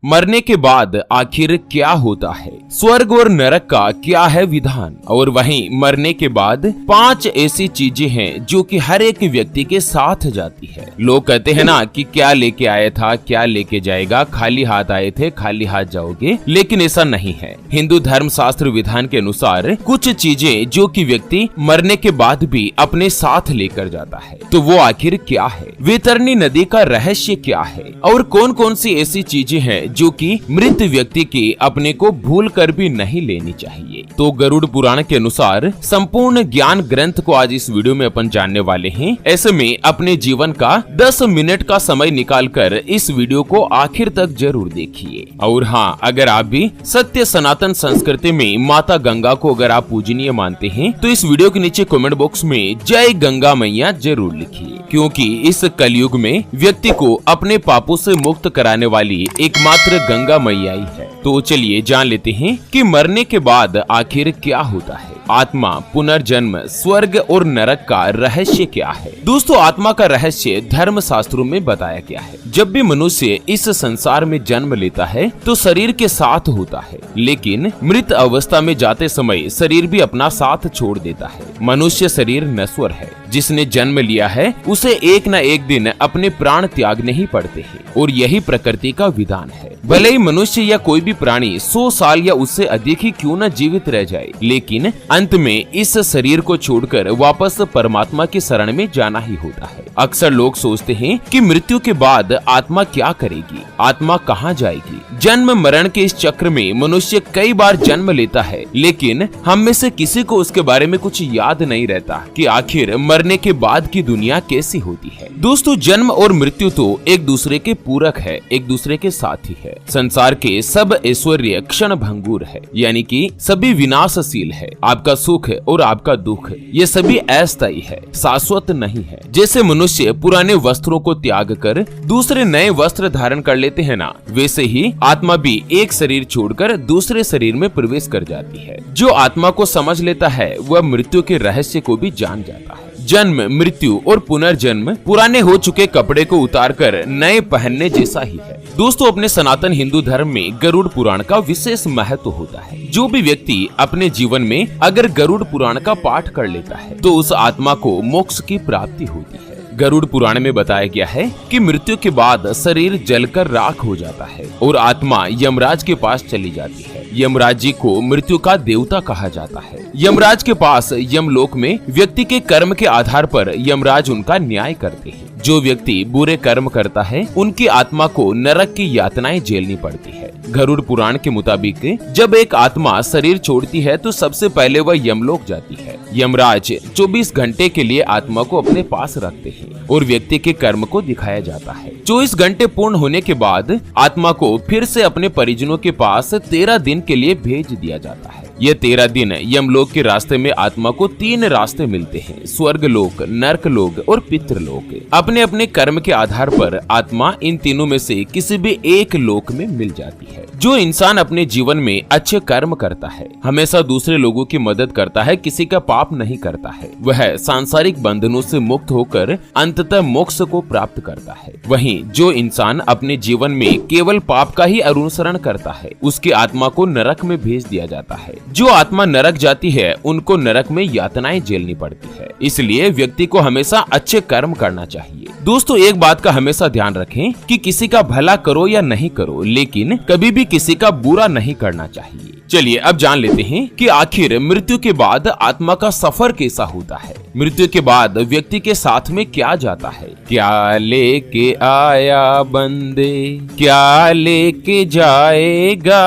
मरने के बाद आखिर क्या होता है, स्वर्ग और नरक का क्या है विधान, और वहीं मरने के बाद 5 ऐसी चीजें हैं जो कि हर एक व्यक्ति के साथ जाती है। लोग कहते हैं ना कि क्या लेके आया था क्या लेके जाएगा, खाली हाथ आए थे खाली हाथ जाओगे, लेकिन ऐसा नहीं है। हिंदू धर्म शास्त्र विधान के अनुसार कुछ चीजें जो कि व्यक्ति मरने के बाद भी अपने साथ लेकर जाता है, तो वो आखिर क्या है, वैतरणी नदी का रहस्य क्या है, और कौन कौन सी ऐसी चीजें हैं जो कि मृत व्यक्ति के अपने को भूल कर भी नहीं लेनी चाहिए। तो गरुड़ पुराण के अनुसार संपूर्ण ज्ञान ग्रंथ को आज इस वीडियो में अपन जानने वाले हैं। ऐसे में अपने जीवन का 10 मिनट का समय निकालकर इस वीडियो को आखिर तक जरूर देखिए। और हाँ, अगर आप भी सत्य सनातन संस्कृति में माता गंगा को अगर आप पूजनीय मानते हैं तो इस वीडियो के नीचे कमेंट बॉक्स में जय गंगा मैया जरूर लिखिए, क्योंकि इस कलयुग में व्यक्ति को अपने पापों से मुक्त कराने वाली एकमात्र गंगा मैया ही है। तो चलिए जान लेते हैं कि मरने के बाद आखिर क्या होता है, आत्मा, पुनर्जन्म, स्वर्ग और नरक का रहस्य क्या है। दोस्तों, आत्मा का रहस्य धर्म शास्त्रों में बताया गया है। जब भी मनुष्य इस संसार में जन्म लेता है तो शरीर के साथ होता है, लेकिन मृत अवस्था में जाते समय शरीर भी अपना साथ छोड़ देता है। मनुष्य शरीर नश्वर है, जिसने जन्म लिया है उसे एक न एक दिन अपने प्राण त्यागने ही पड़ते हैं, और यही प्रकृति का विधान है। भले ही मनुष्य या कोई भी प्राणी 100 साल या उससे अधिक ही क्यों न जीवित रह जाए, लेकिन अंत में इस शरीर को छोड़कर वापस परमात्मा की शरण में जाना ही होता है। अक्सर लोग सोचते हैं कि मृत्यु के बाद आत्मा क्या करेगी, आत्मा कहाँ जाएगी। जन्म मरण के इस चक्र में मनुष्य कई बार जन्म लेता है, लेकिन हम में से किसी को उसके बारे में कुछ याद नहीं रहता कि आखिर मरने के बाद की दुनिया कैसी होती है। दोस्तों, जन्म और मृत्यु तो एक दूसरे के पूरक है, एक दूसरे के साथी है। संसार के सब ऐश्वर्य क्षण भंगुर है, यानी कि सभी विनाशशील है। आपका सुख और आपका दुख ये सभी अस्थायी है, शाश्वत नहीं है। जैसे मनुष्य पुराने वस्त्रों को त्याग कर दूसरे नए वस्त्र धारण कर लेते हैं ना, वैसे ही आत्मा भी एक शरीर छोड़कर दूसरे शरीर में प्रवेश कर जाती है। जो आत्मा को समझ लेता है वह मृत्यु के रहस्य को भी जान जाता है। जन्म, मृत्यु और पुनर्जन्म पुराने हो चुके कपड़े को उतारकर नए पहनने जैसा ही है। दोस्तों, अपने सनातन हिंदू धर्म में गरुड़ पुराण का विशेष महत्व होता है। जो भी व्यक्ति अपने जीवन में अगर गरुड़ पुराण का पाठ कर लेता है तो उस आत्मा को मोक्ष की प्राप्ति होती है। गरुड़ पुराण में बताया गया है कि मृत्यु के बाद शरीर जलकर राख हो जाता है और आत्मा यमराज के पास चली जाती है। यमराज जी को मृत्यु का देवता कहा जाता है। यमराज के पास यमलोक में व्यक्ति के कर्म के आधार पर यमराज उनका न्याय करते हैं। जो व्यक्ति बुरे कर्म करता है उनकी आत्मा को नरक की यातनाएं झेलनी पड़ती है। गरुड़ पुराण के मुताबिक जब एक आत्मा शरीर छोड़ती है तो सबसे पहले वह यमलोक जाती है। यमराज 24 घंटे के लिए आत्मा को अपने पास रखते हैं और व्यक्ति के कर्म को दिखाया जाता है। 24 घंटे पूर्ण होने के बाद आत्मा को फिर से अपने परिजनों के पास 13 दिन के लिए भेज दिया जाता है। ये 13 दिन यमलोक के रास्ते में आत्मा को 3 रास्ते मिलते हैं, स्वर्ग लोक, नरक लोक और पितृलोक। अपने अपने कर्म के आधार पर आत्मा इन तीनों में से किसी भी एक लोक में मिल जाती है। जो इंसान अपने जीवन में अच्छे कर्म करता है, हमेशा दूसरे लोगों की मदद करता है, किसी का पाप नहीं करता है, वह सांसारिक बंधनों से मुक्त होकर अंततः मोक्ष को प्राप्त करता है। वहीं जो इंसान अपने जीवन में केवल पाप का ही अनुसरण करता है, उसकी आत्मा को नरक में भेज दिया जाता है। जो आत्मा नरक जाती है उनको नरक में यातनाएं झेलनी पड़ती है। इसलिए व्यक्ति को हमेशा अच्छे कर्म करना चाहिए। दोस्तों, एक बात का हमेशा ध्यान रखें कि किसी का भला करो या नहीं करो, लेकिन कभी भी किसी का बुरा नहीं करना चाहिए। चलिए अब जान लेते हैं कि आखिर मृत्यु के बाद आत्मा का सफर कैसा होता है। मृत्यु के बाद व्यक्ति के साथ में क्या जाता है, क्या लेके आया बंदे, क्या लेके जाएगा,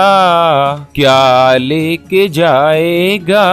क्या लेके जाएगा।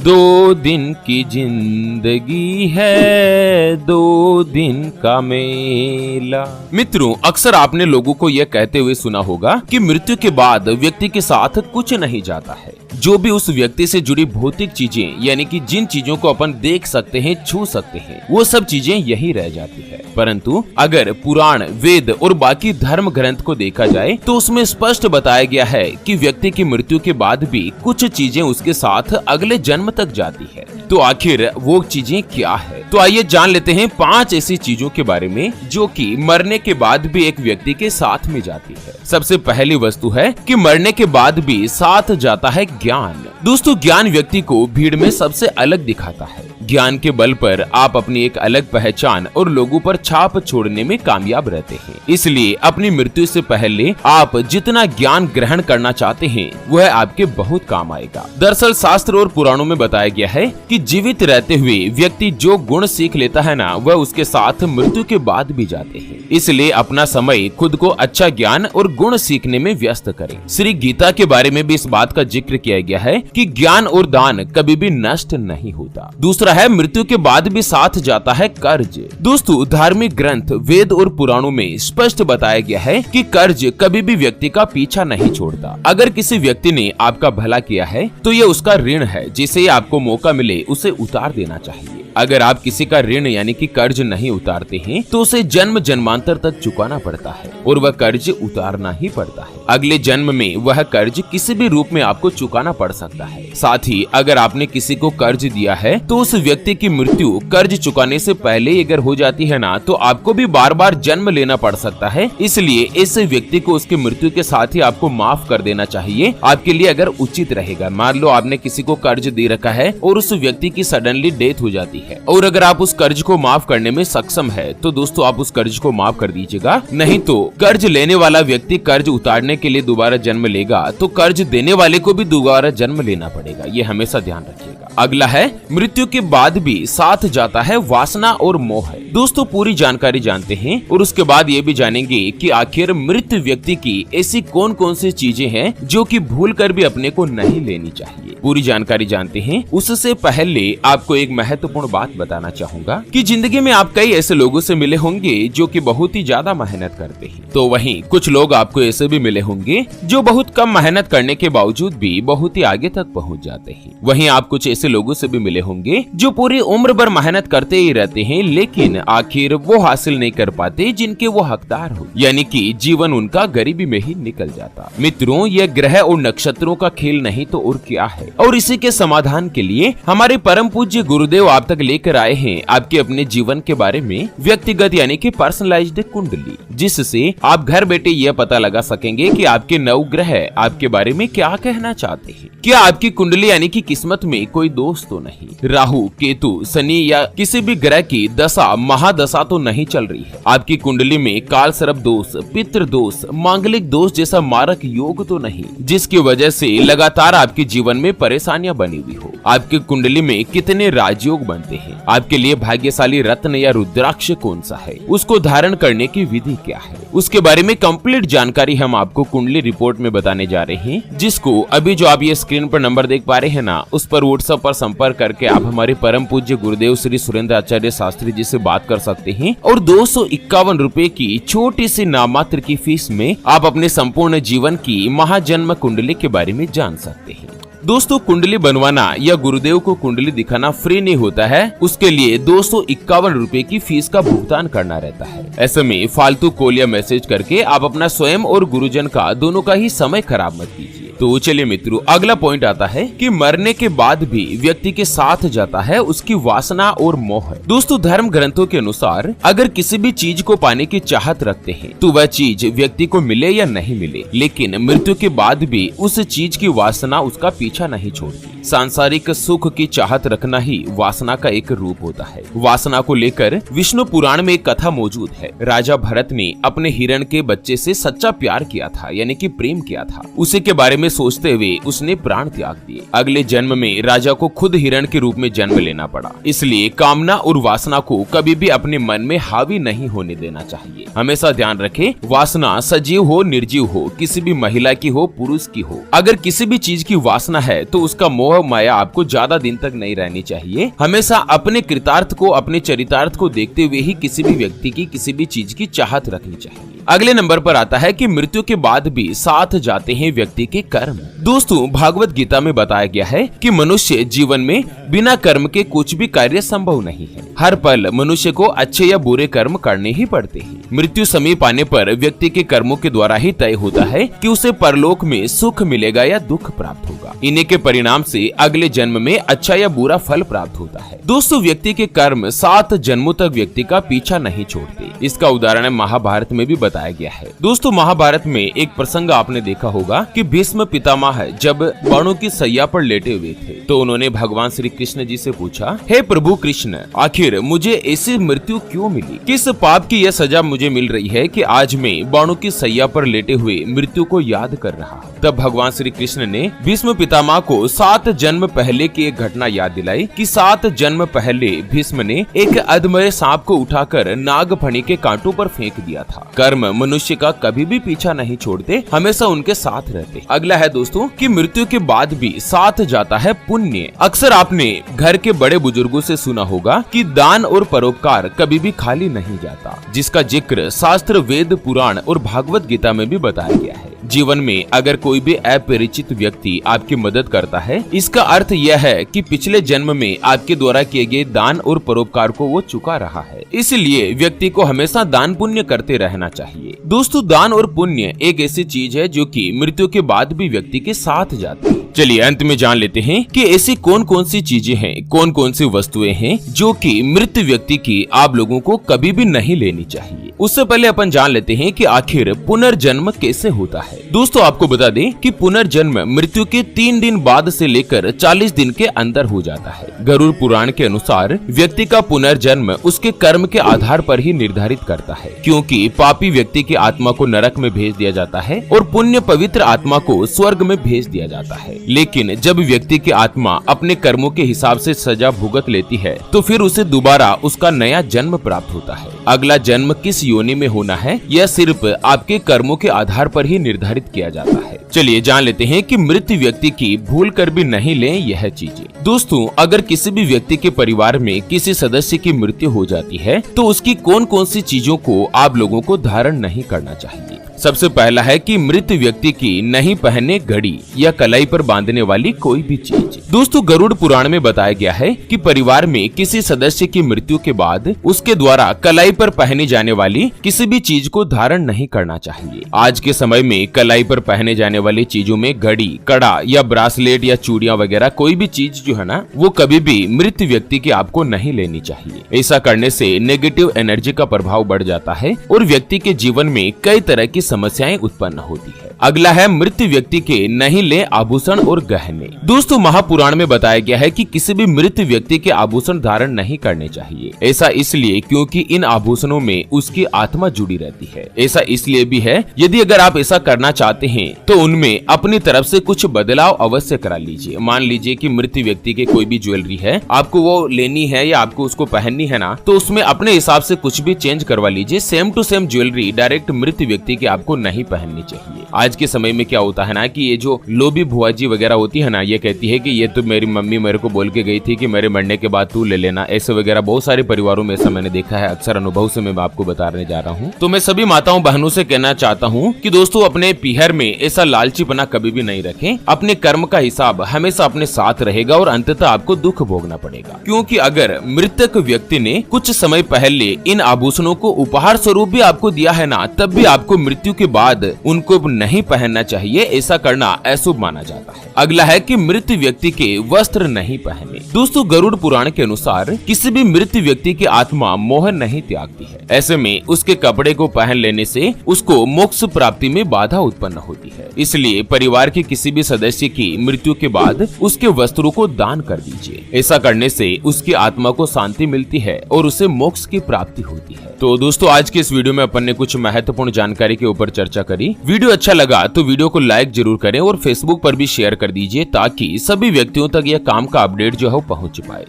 2 दिन की जिंदगी है, 2 दिन का मेला। मित्रों, अक्सर आपने लोगों को यह कहते हुए सुना होगा कि मृत्यु के बाद व्यक्ति के साथ कुछ नहीं जाता है। जो भी उस व्यक्ति से जुड़ी भौतिक चीजें यानी कि जिन चीजों को अपन देख सकते हैं, छू सकते हैं, वो सब चीजें यही रह जाती है। परंतु अगर पुराण, वेद और बाकी धर्म ग्रंथ को देखा जाए तो उसमें स्पष्ट बताया गया है कि व्यक्ति की मृत्यु के बाद भी कुछ चीजें उसके साथ अगले जन्म तक जाती है। तो आखिर वो चीजें क्या है? तो आइए जान लेते हैं 5 ऐसी चीजों के बारे में जो कि मरने के बाद भी एक व्यक्ति के साथ में जाती है। सबसे पहली वस्तु है कि मरने के बाद भी साथ जाता है ज्ञान। दोस्तों, ज्ञान व्यक्ति को भीड़ में सबसे अलग दिखाता है। ज्ञान के बल पर आप अपनी एक अलग पहचान और लोगों पर छाप छोड़ने में कामयाब रहते हैं। इसलिए अपनी मृत्यु से पहले आप जितना ज्ञान ग्रहण करना चाहते हैं वह आपके बहुत काम आएगा। दरअसल शास्त्र और पुराणों में बताया गया है कि जीवित रहते हुए व्यक्ति जो गुण सीख लेता है ना, वह उसके साथ मृत्यु के बाद भी जाते हैं। इसलिए अपना समय खुद को अच्छा ज्ञान और गुण सीखने में व्यस्त करें। श्री गीता के बारे में भी इस बात का जिक्र किया गया है कि ज्ञान और दान कभी भी नष्ट नहीं होता। दूसरा है, मृत्यु के बाद भी साथ जाता है कर्ज। दोस्तों, धार्मिक ग्रंथ, वेद और पुराणों में स्पष्ट बताया गया है कि कर्ज कभी भी व्यक्ति का पीछा नहीं छोड़ता। अगर किसी व्यक्ति ने आपका भला किया है तो यह उसका ऋण है जिसे आपको मौका मिले उसे उतार देना चाहिए। अगर आप किसी का ऋण यानी कि कर्ज नहीं उतारते हैं तो उसे जन्म जन्मांतर तक चुकाना पड़ता है और वह कर्ज उतारना ही पड़ता है। अगले जन्म में वह कर्ज किसी भी रूप में आपको चुकाना पड़ सकता है। साथ ही अगर आपने किसी को कर्ज दिया है तो उस व्यक्ति की मृत्यु कर्ज चुकाने से पहले अगर हो जाती है ना, तो आपको भी बार बार जन्म लेना पड़ सकता है। इसलिए इस व्यक्ति को उसकी मृत्यु के साथ ही आपको माफ कर देना चाहिए, आपके लिए अगर उचित रहेगा। मान लो आपने किसी को कर्ज दे रखा है और उस व्यक्ति की सडनली डेथ हो जाती है और अगर आप उस कर्ज को माफ करने में सक्षम है तो दोस्तों आप उस कर्ज को माफ कर दीजिएगा। नहीं तो कर्ज लेने वाला व्यक्ति कर्ज उतारने के लिए दोबारा जन्म लेगा तो कर्ज देने वाले को भी दोबारा जन्म लेना पड़ेगा। ये हमेशा ध्यान रखिएगा। अगला है, मृत्यु के बाद भी साथ जाता है वासना और मोह। दोस्तों, पूरी जानकारी जानते हैं और उसके बाद ये भी जानेंगे कि आखिर मृत व्यक्ति की ऐसी कौन कौन सी चीजें हैं जो कि भूल कर भी अपने को नहीं लेनी चाहिए। पूरी जानकारी जानते हैं उससे पहले आपको एक महत्वपूर्ण बात बताना चाहूंगा कि जिंदगी में आप कई ऐसे लोगों से मिले होंगे जो कि बहुत ही ज्यादा मेहनत करते हैं, तो वहीं कुछ लोग आपको ऐसे भी मिले होंगे जो बहुत कम मेहनत करने के बावजूद भी बहुत ही आगे तक पहुंच जाते हैं। वहीं आप कुछ ऐसे लोगों से भी मिले होंगे जो पूरी उम्र भर मेहनत करते ही रहते हैं लेकिन आखिर वो हासिल नहीं कर पाते जिनके वो हकदार हो, यानी कि जीवन उनका गरीबी में ही निकल जाता। मित्रों, यह ग्रह और नक्षत्रों का खेल नहीं तो और क्या है, और इसी के समाधान के लिए हमारे परम पूज्य गुरुदेव आप तक लेकर आए हैं आपके अपने जीवन के बारे में व्यक्तिगत यानी कि पर्सनलाइज्ड कुंडली, जिससे आप घर बैठे यह पता लगा सकेंगे कि आपके नवग्रह आपके बारे में क्या कहना चाहते हैं। क्या आपकी कुंडली यानी कि किस्मत में कोई दोस्त तो नहीं, राहु, केतु, शनि या किसी भी ग्रह की दशा महादशा तो नहीं चल रही है। आपकी कुंडली में काल सर्प दोष, पितृ दोष, मांगलिक दोष जैसा मारक योग तो नहीं जिसकी वजह से लगातार आपके जीवन में परेशानियां बनी हुई हो। आपकी कुंडली में कितने राजयोग बनते हैं, आपके लिए भाग्यशाली रत्न या रुद्राक्ष कौन सा है, उसको धारण करने की विधि क्या है, उसके बारे में कंप्लीट जानकारी हम आपको कुंडली रिपोर्ट में बताने जा रहे हैं, जिसको अभी जो आप ये स्क्रीन पर नंबर देख पा रहे हैं ना, उस पर व्हाट्सएप पर संपर्क करके आप हमारे परम पूज्य गुरुदेव श्री सुरेंद्र आचार्य शास्त्री जी से बात कर सकते हैं और 251 रुपए की छोटी सी नाममात्र की फीस में आप अपने संपूर्ण जीवन की महाजन्म कुंडली के बारे में जान सकते हैं। दोस्तों, कुंडली बनवाना या गुरुदेव को कुंडली दिखाना फ्री नहीं होता है, उसके लिए 251 रुपए की फीस का भुगतान करना रहता है। ऐसे में फालतू कॉल या मैसेज करके आप अपना स्वयं और गुरुजन का दोनों का ही समय खराब मत कीजिए। तो चलिए मित्रों, अगला पॉइंट आता है कि मरने के बाद भी व्यक्ति के साथ जाता है उसकी वासना और मोह। दोस्तों, धर्म ग्रंथों के अनुसार अगर किसी भी चीज को पाने की चाहत रखते हैं तो वह चीज व्यक्ति को मिले या नहीं मिले, लेकिन मृत्यु के बाद भी उस चीज की वासना उसका पीछा नहीं छोड़ती। सांसारिक सुख की चाहत रखना ही वासना का एक रूप होता है। वासना को लेकर विष्णु पुराण में एक कथा मौजूद है। राजा भरत ने अपने हिरण के बच्चे से सच्चा प्यार किया था, यानी कि प्रेम किया था। उसी के बारे में सोचते हुए उसने प्राण त्याग दिए। अगले जन्म में राजा को खुद हिरण के रूप में जन्म लेना पड़ा। इसलिए कामना और वासना को कभी भी अपने मन में हावी नहीं होने देना चाहिए। हमेशा ध्यान रखें, वासना सजीव हो निर्जीव हो, किसी भी महिला की हो पुरुष की हो, अगर किसी भी चीज की वासना है तो उसका मोह माया आपको ज्यादा दिन तक नहीं रहनी चाहिए। हमेशा अपने कृतार्थ को, अपने चरितार्थ को देखते हुए ही किसी भी व्यक्ति की किसी भी चीज की चाहत रखनी चाहिए। अगले नंबर पर आता है कि मृत्यु के बाद भी साथ जाते हैं व्यक्ति के कर्म। दोस्तों, भागवत गीता में बताया गया है कि मनुष्य जीवन में बिना कर्म के कुछ भी कार्य संभव नहीं है। हर पल मनुष्य को अच्छे या बुरे कर्म करने ही पड़ते हैं। मृत्यु समीप आने पर व्यक्ति के कर्मों के द्वारा ही तय होता है कि उसे परलोक में सुख मिलेगा या दुख प्राप्त होगा। इन्हीं के परिणाम से अगले जन्म में अच्छा या बुरा फल प्राप्त होता है। दोस्तों, व्यक्ति के कर्म 7 जन्मों तक व्यक्ति का पीछा नहीं छोड़ते। इसका उदाहरण महाभारत में भी बताया गया है। दोस्तों, महाभारत में एक प्रसंग आपने देखा होगा कि भीष्म पितामह जब बाणों की सैया पर लेटे हुए थे तो उन्होंने भगवान श्री कृष्ण जी से पूछा, हे प्रभु कृष्ण, आखिर मुझे ऐसी मृत्यु क्यों मिली? किस पाप की यह सजा मुझे मिल रही है कि आज मैं बाणों की सैया पर लेटे हुए मृत्यु को याद कर रहा हूँ? तब भगवान श्री कृष्ण ने भीष्म पितामह को 7 जन्म पहले की एक घटना याद दिलाई कि 7 जन्म पहले भीष्म ने एक अधमरे सांप को उठाकर नागफणी के कांटों पर फेंक दिया था। कर्म मनुष्य का कभी भी पीछा नहीं छोड़ते, हमेशा उनके साथ रहते। अगला है दोस्तों कि मृत्यु के बाद भी साथ जाता है पुण्य। अक्सर आपने घर के बड़े बुजुर्गों से सुना होगा कि दान और परोपकार कभी भी खाली नहीं जाता, जिसका जिक्र शास्त्र, वेद, पुराण और भागवत गीता में भी बताया गया है। जीवन में अगर कोई भी अपरिचित व्यक्ति आपकी मदद करता है, इसका अर्थ यह है कि पिछले जन्म में आपके द्वारा किए गए दान और परोपकार को वो चुका रहा है। इसलिए व्यक्ति को हमेशा दान पुण्य करते रहना चाहिए। दोस्तों, दान और पुण्य एक ऐसी चीज है जो कि मृत्यु के बाद भी व्यक्ति के साथ जाती है। चलिए अंत में जान लेते हैं कि ऐसी कौन कौन सी चीजें हैं, कौन कौन सी वस्तुएं हैं जो कि मृत व्यक्ति की आप लोगों को कभी भी नहीं लेनी चाहिए। उससे पहले अपन जान लेते हैं कि आखिर पुनर्जन्म कैसे होता है। दोस्तों, आपको बता दें कि पुनर्जन्म मृत्यु के 3 दिन बाद से लेकर 40 दिन के अंदर हो जाता है। गरुड़ पुराण के अनुसार व्यक्ति का पुनर्जन्म उसके कर्म के आधार पर ही निर्धारित करता है, क्योंकि पापी व्यक्ति की आत्मा को नरक में भेज दिया जाता है और पुण्य पवित्र आत्मा को स्वर्ग में भेज दिया जाता है। लेकिन जब व्यक्ति की आत्मा अपने कर्मों के हिसाब से सजा भुगत लेती है तो फिर उसे दोबारा उसका नया जन्म प्राप्त होता है। अगला जन्म किस योनि में होना है यह सिर्फ आपके कर्मों के आधार पर ही निर्धारित किया जाता है। चलिए जान लेते हैं कि मृत व्यक्ति की भूल कर भी नहीं लें यह चीजें। दोस्तों, अगर किसी भी व्यक्ति के परिवार में किसी सदस्य की मृत्यु हो जाती है तो उसकी कौन कौन सी चीजों को आप लोगों को धारण नहीं करना चाहिए। सबसे पहला है कि मृत व्यक्ति की नहीं पहने घड़ी या कलाई पर बांधने वाली कोई भी चीज। दोस्तों, गरुड़ पुराण में बताया गया है कि परिवार में किसी सदस्य की मृत्यु के बाद उसके द्वारा कलाई पर पहने जाने वाली किसी भी चीज को धारण नहीं करना चाहिए। आज के समय में कलाई पर पहने जाने वाली चीजों में घड़ी, कड़ा या ब्रासलेट या चूड़ियां वगैरह कोई भी चीज जो है ना, वो कभी भी मृत व्यक्ति की आपको नहीं लेनी चाहिए। ऐसा करने से नेगेटिव एनर्जी का प्रभाव बढ़ जाता है और व्यक्ति के जीवन में कई तरह की समस्याएं उत्पन्न होती है। अगला है मृत व्यक्ति के नहीं ले आभूषण और गहने। दोस्तों, महापुराण में बताया गया है कि किसी भी मृत व्यक्ति के आभूषण धारण नहीं करने चाहिए। ऐसा इसलिए क्योंकि इन आभूषणों में उसकी आत्मा जुड़ी रहती है। ऐसा इसलिए भी है, यदि अगर आप ऐसा करना चाहते हैं तो उनमें अपनी तरफ से कुछ बदलाव अवश्य करा लीजिए। मान लीजिए कि मृत व्यक्ति के कोई भी ज्वेलरी है, आपको वो लेनी है या आपको उसको पहननी है ना, तो उसमें अपने हिसाब से कुछ भी चेंज करवा लीजिए। Same to same jewellery direct मृत व्यक्ति की आपको नहीं पहननी चाहिए। आज के समय में क्या होता है ना कि ये जो लोभी भुआ जी वगैरह होती है ना, ये कहती है कि ये तो मेरी मम्मी मेरे को बोल के गई थी कि मेरे मरने के बाद तू ले लेना, ऐसे वगैरह बहुत सारे परिवारों में ऐसा मैंने देखा है। अक्सर अनुभव से मैं आपको बताने जा रहा हूँ। तो मैं सभी माताओं बहनों से कहना चाहता हूँ कि दोस्तों, अपने पीहर में ऐसा लालचीपना कभी भी नहीं रखें। अपने कर्म का हिसाब हमेशा अपने साथ रहेगा और अंततः आपको दुख भोगना पड़ेगा। क्योंकि अगर मृतक व्यक्ति ने कुछ समय पहले इन आभूषणों को उपहार स्वरूप भी आपको दिया है ना, तब भी आपको मृत्यु के बाद उनको नहीं पहनना चाहिए। ऐसा करना अशुभ माना जाता है। अगला है कि मृत व्यक्ति के वस्त्र नहीं पहने। दोस्तों, गरुड़ पुराण के अनुसार किसी भी मृत व्यक्ति की आत्मा मोह नहीं त्यागती है। ऐसे में उसके कपड़े को पहन लेने से उसको मोक्ष प्राप्ति में बाधा उत्पन्न होती है। इसलिए परिवार के किसी भी सदस्य की मृत्यु के बाद उसके वस्त्रों को दान कर दीजिए। ऐसा करने से उसकी आत्मा को शांति मिलती है और उसे मोक्ष की प्राप्ति होती है। तो दोस्तों, आज के इस वीडियो में अपन ने कुछ महत्वपूर्ण जानकारी के ऊपर चर्चा करी। वीडियो अच्छा लगा तो वीडियो को लाइक जरूर करें और फेसबुक पर भी शेयर कर दीजिए ताकि सभी व्यक्तियों तक यह काम का अपडेट जो है पहुंच पाए।